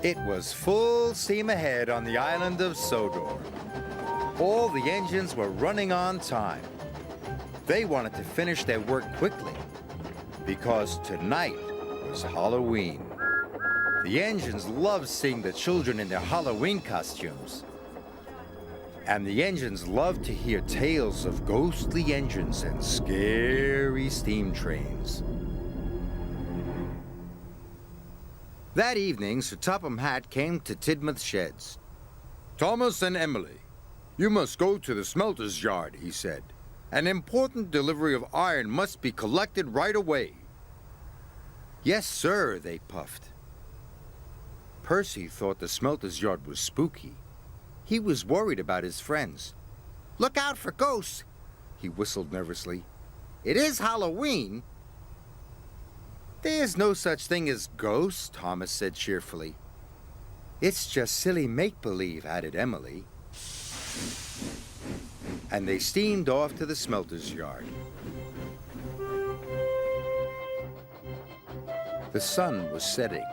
It was full steam ahead on the island of Sodor. All the engines were running on time. They wanted to finish their work quickly because tonight was Halloween. The engines loved seeing the children in their Halloween costumes. And the engines loved to hear tales of ghostly engines and scary steam trains. That evening, Sir Topham Hatt came to Tidmouth Sheds. "Thomas and Emily, you must go to the smelter's yard," he said. "An important delivery of iron must be collected right away." "Yes, sir," they puffed. Percy thought the smelter's yard was spooky. He was worried about his friends. "Look out for ghosts," he whistled nervously. "It is Halloween." "There's no such thing as ghosts," Thomas said cheerfully. "It's just silly make-believe," added Emily. And they steamed off to the smelter's yard. The sun was setting,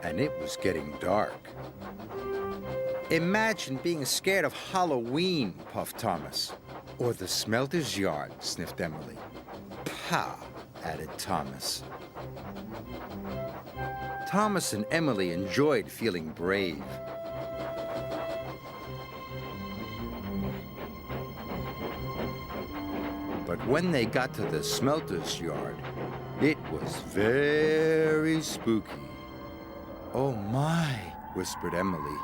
and it was getting dark. "Imagine being scared of Halloween," puffed Thomas. "Or the smelter's yard," sniffed Emily. "Pah," added Thomas. Thomas and Emily enjoyed feeling brave. But when they got to the smelter's yard, it was very spooky. "Oh my," whispered Emily.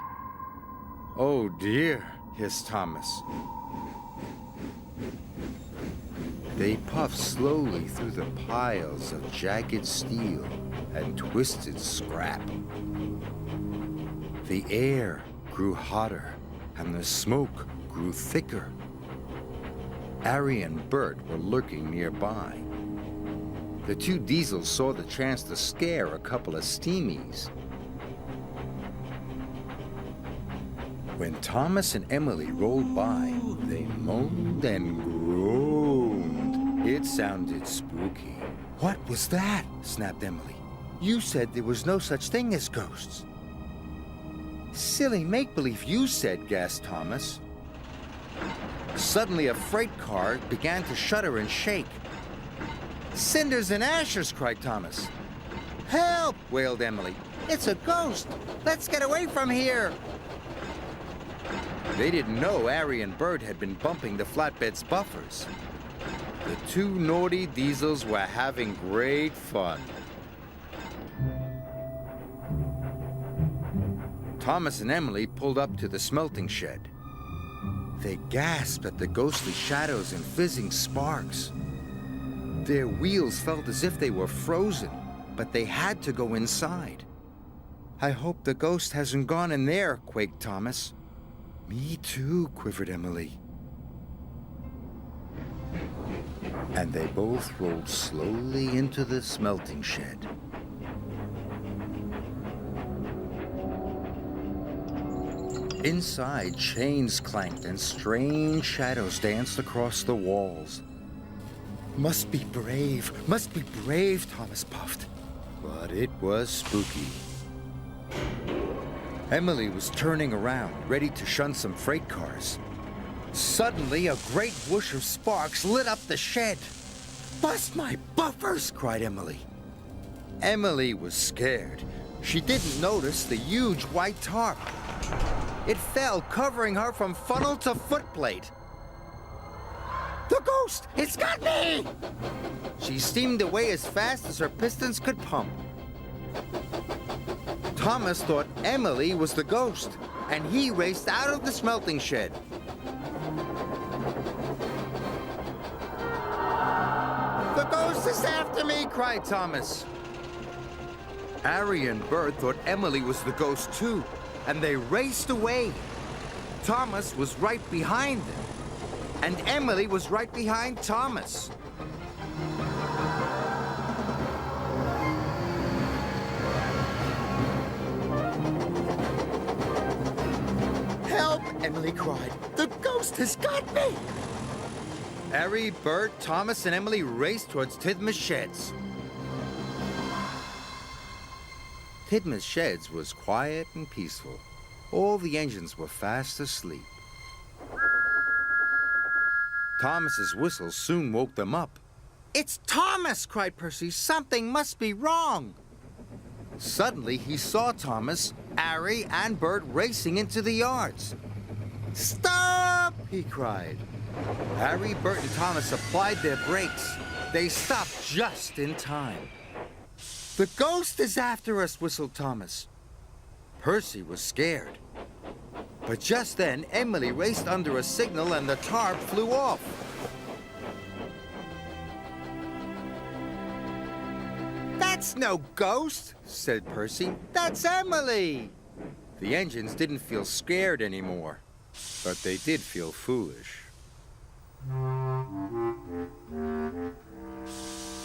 "Oh dear," hissed Thomas. They puffed slowly through the piles of jagged steel and twisted scrap. The air grew hotter and the smoke grew thicker. Harry and Bert were lurking nearby. The two Diesels saw the chance to scare a couple of steamies. When Thomas and Emily rolled by, they moaned and groaned. It sounded spooky. "What was that?" snapped Emily. "You said there was no such thing as ghosts." "Silly make-believe, you said," gasped Thomas. Suddenly, a freight car began to shudder and shake. "Cinders and ashes!" cried Thomas. "Help!" wailed Emily. "It's a ghost! Let's get away from here!" They didn't know Harry and Bert had been bumping the flatbed's buffers. The two naughty Diesels were having great fun. Thomas and Emily pulled up to the smelting shed. They gasped at the ghostly shadows and fizzing sparks. Their wheels felt as if they were frozen, but they had to go inside. "I hope the ghost hasn't gone in there," quaked Thomas. "Me too," quivered Emily. And they both rolled slowly into the smelting shed. Inside, chains clanked and strange shadows danced across the walls. Must be brave, Thomas puffed. But it was spooky. Emily was turning around, ready to shun some freight cars. Suddenly, a great whoosh of sparks lit up the shed. "Bust my buffers!" cried Emily. Emily was scared. She didn't notice the huge white tarp. It fell, covering her from funnel to footplate. "The ghost! It's got me!" She steamed away as fast as her pistons could pump. Thomas thought Emily was the ghost, and he raced out of the smelting shed. "The ghost is after me!" cried Thomas. Harry and Bert thought Emily was the ghost too, and they raced away. Thomas was right behind them, and Emily was right behind Thomas. "Help!" Emily cried. "The ghost has got me!" Harry, Bert, Thomas, and Emily raced towards Tidmouth Sheds. Tidmouth Sheds was quiet and peaceful. All the engines were fast asleep. Thomas's whistle soon woke them up. "It's Thomas!" cried Percy. "Something must be wrong." Suddenly, he saw Thomas, Harry, and Bert racing into the yards. "Stop!" he cried. Harry, Bert, and Thomas applied their brakes. They stopped just in time. "The ghost is after us," whistled Thomas. Percy was scared. But just then, Emily raced under a signal and the tarp flew off. "That's no ghost," said Percy. "That's Emily." The engines didn't feel scared anymore, but they did feel foolish.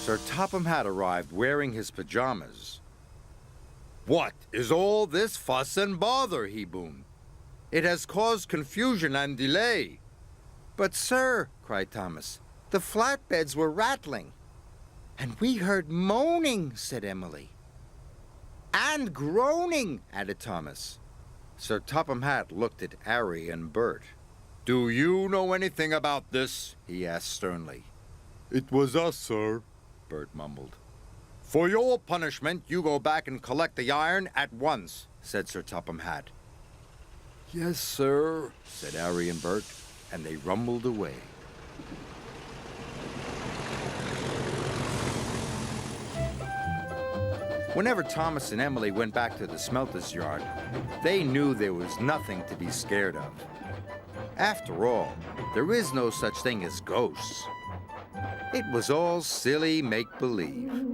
Sir Topham Hatt arrived wearing his pajamas. "What is all this fuss and bother?" he boomed. "It has caused confusion and delay." "But, sir," cried Thomas, "the flatbeds were rattling." "And we heard moaning," said Emily. "And groaning," added Thomas. Sir Topham Hatt looked at Harry and Bert. "Do you know anything about this?" he asked sternly. "It was us, sir," Bert mumbled. "For your punishment, you go back and collect the iron at once," said Sir Topham Hatt. "Yes, sir," said Harry and Bert, and they rumbled away. Whenever Thomas and Emily went back to the smelter's yard, they knew there was nothing to be scared of. After all, there is no such thing as ghosts. It was all silly make-believe.